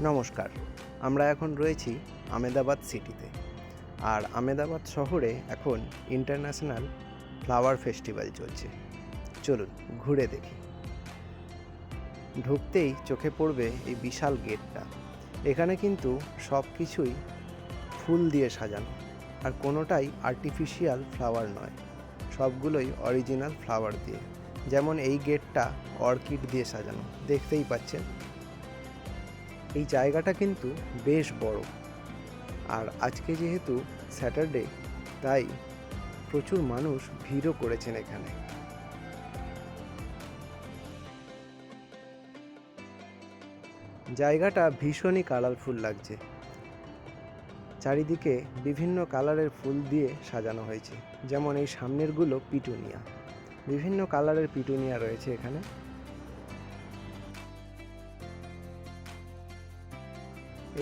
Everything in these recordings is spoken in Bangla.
নমস্কার। আমরা এখন রয়েছি আমেদাবাদ সিটিতে। আর আমেদাবাদ শহরে এখন ইন্টারন্যাশনাল ফ্লাওয়ার ফেস্টিভ্যাল চলছে। চলুন ঘুরে দেখি। ঢুকতেই চোখে পড়বে এই বিশাল গেটটা। এখানে কিন্তু সব কিছুই ফুল দিয়ে সাজানো, আর কোনোটাই আর্টিফিশিয়াল ফ্লাওয়ার নয়, সবগুলোই অরিজিনাল ফ্লাওয়ার দিয়ে। যেমন এই গেটটা অর্কিড দিয়ে সাজানো, দেখতেই পাচ্ছেন। এই জায়গাটা কিন্তু বেশ বড়, আর আজকে যেহেতু স্যাটারডে, তাই প্রচুর মানুষ ভিড়ও করেছেন এখানে। জায়গাটা ভীষণই কালারফুল লাগছে। চারিদিকে বিভিন্ন কালারের ফুল দিয়ে সাজানো হয়েছে। যেমন এই সামনেরগুলো পিটুনিয়া, বিভিন্ন কালারের পিটুনিয়া রয়েছে এখানে।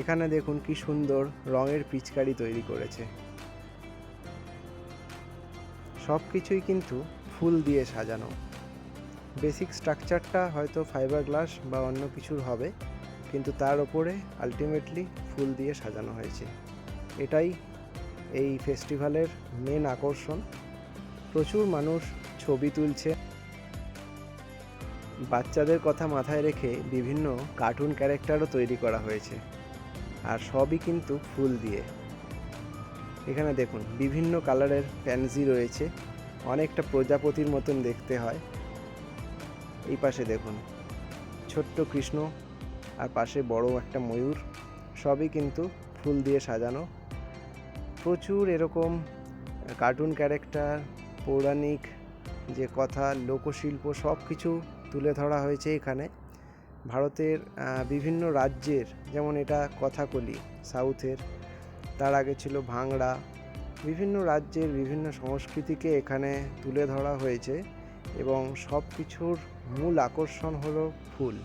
এখানে দেখুন কি সুন্দর রঙের পিচকারি তৈরি করেছে। সব কিছুই কিন্তু ফুল দিয়ে সাজানো। বেসিক স্ট্রাকচারটা হয়তো ফাইবার গ্লাস বা অন্য কিছুর হবে, কিন্তু তার ওপরে আলটিমেটলি ফুল দিয়ে সাজানো হয়েছে। এটাই এই ফেস্টিভ্যালের মেন আকর্ষণ। প্রচুর মানুষ ছবি তুলছে। বাচ্চাদের কথা মাথায় রেখে বিভিন্ন কার্টুন ক্যারেক্টারও তৈরি করা হয়েছে, আর সবই কিন্তু ফুল দিয়ে। এখানে দেখুন বিভিন্ন কালারের প্যানজি রয়েছে, অনেকটা প্রজাপতির মতন দেখতে হয়। এই পাশে দেখুন ছোট্ট কৃষ্ণ, আর পাশে বড় একটা ময়ূর, সবই কিন্তু ফুল দিয়ে সাজানো। প্রচুর এরকম কার্টুন ক্যারেক্টার, পৌরাণিক যে কথা, লোকশিল্প সব কিছু তুলে ধরা হয়েছে এখানে। ভারতের বিভিন্ন রাজ্যের, যেমন এটা কথাকলি সাউথের, তার আগে ছিল ভাংড়া, বিভিন্ন রাজ্যের বিভিন্ন সংস্কৃতিকে এখানে তুলে ধরা হয়েছে, এবং সব কিছুর মূল আকর্ষণ হলো ফুল।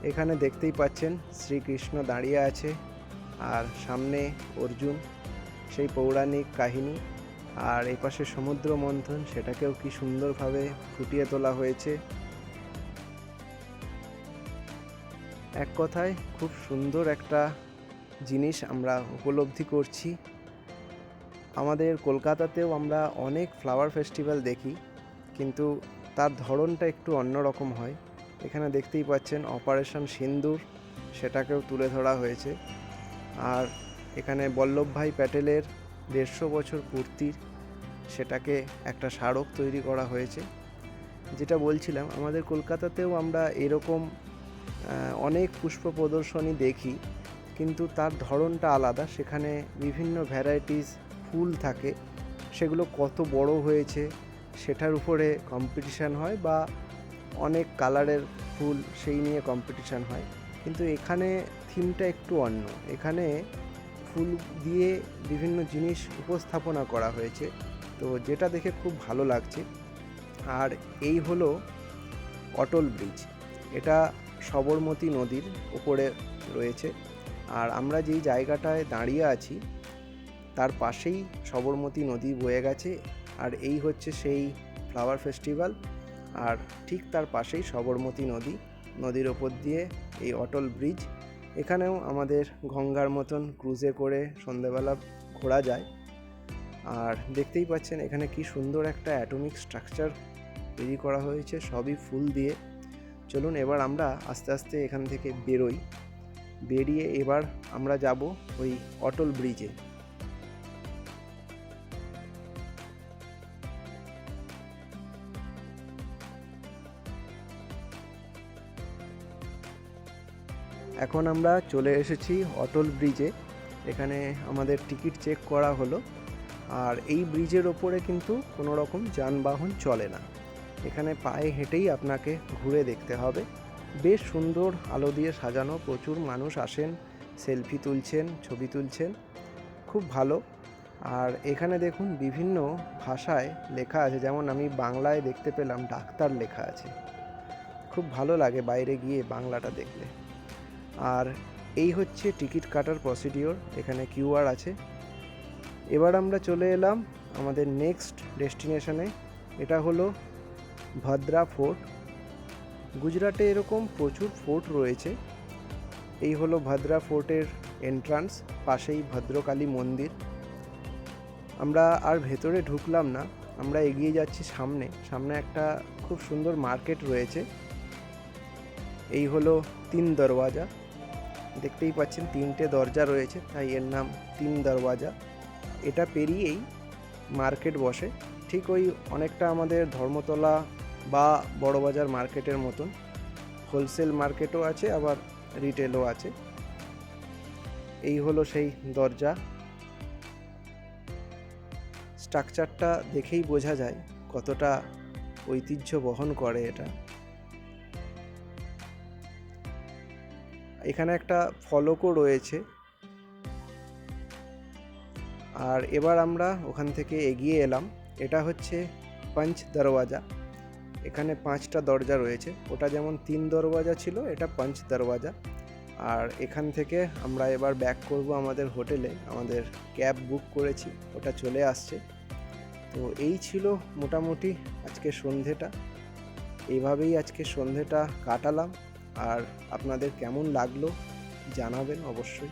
এখানে দেখতেই পাচ্ছেন শ্রীকৃষ্ণ দাঁড়িয়ে আছে, আর সামনে অর্জুন, সেই পৌরাণিক কাহিনী। আর এই পাশে সমুদ্র মন্থন, সেটাকেও কি সুন্দরভাবে ফুটিয়ে তোলা হয়েছে। এক কথায় খুব সুন্দর একটা জিনিস আমরা উপলব্ধি করছি। আমাদের কলকাতাতেও আমরা অনেক ফ্লাওয়ার ফেস্টিভ্যাল দেখি, কিন্তু তার ধরনটা একটু অন্যরকম হয়। এখানে দেখতেই পাচ্ছেন অপারেশন সিন্দুর, সেটাকেও তুলে ধরা হয়েছে। আর এখানে বল্লভভাই প্যাটেলের 150 বছর পূর্তির, সেটাকে একটা স্মারক তৈরি করা হয়েছে। যেটা বলছিলাম, আমাদের কলকাতাতেও আমরা এরকম অনেক পুষ্প প্রদর্শনী দেখি, কিন্তু তার ধরনটা আলাদা। সেখানে বিভিন্ন ভ্যারাইটিস ফুল থাকে, সেগুলো কত বড় হয়েছে সেটার উপরে কম্পিটিশান হয়, বা অনেক কালারের ফুল সেই নিয়ে কম্পিটিশান হয়। কিন্তু এখানে থিমটা একটু অন্য। এখানে ফুল দিয়ে বিভিন্ন জিনিস উপস্থাপনা করা হয়েছে, তো যেটা দেখে খুব ভালো লাগছে। আর এই হলো অটল ব্রিজ। এটা সবরমতী নদীর উপরে রয়েছে, আর আমরা যেই জায়গাটায় দাঁড়িয়ে আছি তার পাশেই সবরমতী নদী বয়ে গেছে। আর এই হচ্ছে সেই ফ্লাওয়ার ফেস্টিভ্যাল, আর ঠিক তার পাশেই সবরমতী নদী, নদীর ওপর দিয়ে এই অটল ব্রিজ। এখানেও আমাদের গঙ্গার মতন ক্রুজে করে সন্ধ্যেবেলা ঘোরা যায়। আর দেখতেই পাচ্ছেন এখানে কি সুন্দর একটা অ্যাটমিক স্ট্রাকচার তৈরি করা হয়েছে, সবই ফুল দিয়ে। চলুন এবার আমরা আস্তে আস্তে এখান থেকে বেরোই। বেরিয়ে এবার আমরা যাব ওই অটল ব্রিজে। এখন আমরা চলে এসেছি অটল ব্রিজে। এখানে আমাদের টিকিট চেক করা হলো, আর এই ব্রিজের ওপরে কিন্তু কোনো রকম যানবাহন চলে না। এখানে পায়ে হেঁটেই আপনাকে ঘুরে দেখতে হবে। বেশ সুন্দর আলো দিয়ে সাজানো, প্রচুর মানুষ আসেন, সেলফি তুলছেন, ছবি তুলছেন, খুব ভালো। আর এখানে দেখুন বিভিন্ন ভাষায় লেখা আছে, যেমন আমি বাংলায় দেখতে পেলাম ডাক্তার লেখা আছে। খুব ভালো লাগে বাইরে গিয়ে বাংলাটা দেখলে। আর এই হচ্ছে টিকিট কাটার প্রসিডিওর। এখানে কিউআর আছে, এবার আমরা চলে এলাম আমাদের নেক্সট ডেস্টিনেশনে। এটা হলো ভাদ্রা ফোর্ট। গুজরাটে এরকম প্রচুর ফোর্ট রয়েছে। এই হলো ভাদ্রা ফোর্টের এন্ট্রান্স, পাশেই ভদ্রকালী মন্দির। আমরা আর ভেতরে ঢুকলাম না, আমরা এগিয়ে যাচ্ছি সামনে। সামনে একটা খুব সুন্দর মার্কেট রয়েছে। এই হলো 3 দরওয়াজা। দেখতেই পাচ্ছেন 3টে দরজা রয়েছে, তাই এর নাম 3 দরওয়াজা। এটা পেরিয়েই মার্কেট বসে, ঠিক ওই অনেকটা আমাদের ধর্মতলা বা বড়বাজার মার্কেটের মতন। হোলসেল মার্কেটও আছে, আবার রিটেলও আছে। এই হলো সেই দরজা। স্ট্রাকচারটা দেখেই বোঝা যায় কতটা ঐতিহ্য বহন করে এটা। এখানে একটা ফলকও রয়েছে। আর এবার আমরা ওখান থেকে এগিয়ে এলাম। এটা হচ্ছে পাঁচ দরওয়াজা। এখানে 5টা দরজা রয়েছে। ওটা যেমন 3 দরওয়াজা ছিল, এটা 5 দরওয়াজা। আর এখান থেকে আমরা এবার ব্যাক করব আমাদের হোটেলে। আমাদের ক্যাব বুক করেছি, ওটা চলে আসছে। তো এই ছিল মোটামুটি আজকে সন্ধেটা। এইভাবেই আজকে সন্ধেটা কাটালাম। আর আপনাদের কেমন লাগলো জানাবেন অবশ্যই।